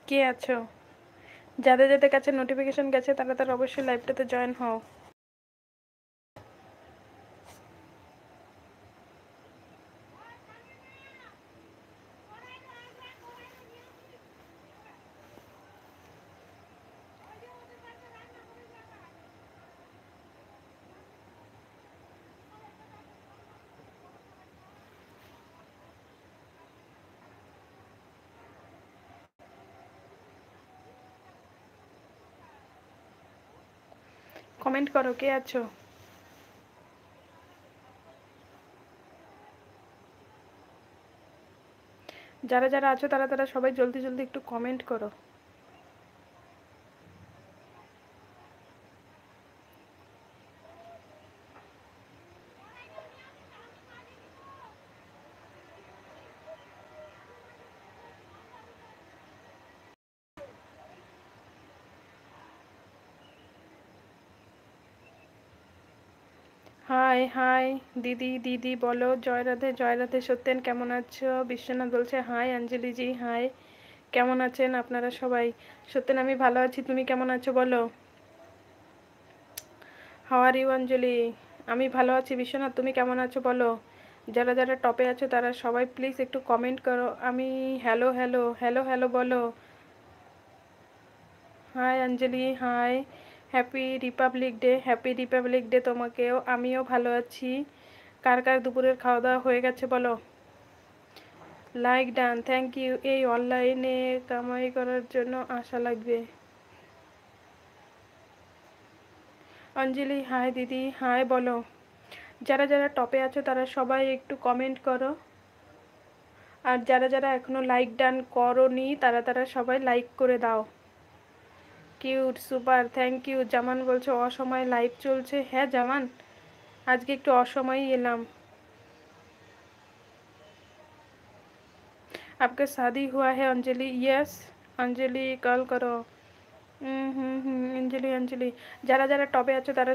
কে আছো? যাদের যাদের কাছে নোটিফিকেশন গেছে তারা তারা অবশ্যই লাইভটাতে জয়েন হও। কমেন্ট করো কে আছো। যারা যারা আছো তারা তারা সবাই জলদি জলদি একটু কমেন্ট করো। হাই হাই দিদি দিদি বলো। জয় রাধে সত্যেন কেমন আছো? বিশ্বনাথ বলছে হাই। অঞ্জলি জি হাই, কেমন আছেন আপনারা সবাই? সত্যেন আমি ভালো আছি, তুমি কেমন আছো বলো। হাউ আর ইউ অঞ্জলি? আমি ভালো আছি। বিশ্বনাথ তুমি কেমন আছো বলো। যারা যারা টপে আছো তারা সবাই প্লিজ একটু কমেন্ট করো। আমি হ্যালো হ্যালো হ্যালো হ্যালো বলো। Hi Anjali hi, happy Republic Day. Happy Republic Day তোমাকেও। আমিও ভালো আছি। কার কার দুপুরের খাওয়া দাওয়া হয়ে গেছে বলো। Like done, thank you. এই অনলাইনে কামাই করার জন্য আশা লাগবে। অঞ্জলি হাই দিদি হাই বলো। যারা যারা টপে আছো তারা সবাই একটু কমেন্ট করো। আর যারা যারা এখনো লাইক ডান করোনি তারা তারা সবাই লাইক করে দাও। Cute super, thank you. Zaman বলছে অসময়ে লাইভ চলছে। হ্যাঁ জামান, আজকে একটু অসময়েই এলাম। आपका शादी हुआ है अंजलि? यस अंजलि कॉल करो। अंजलि अंजलि, যারা যারা টপে আছো তারা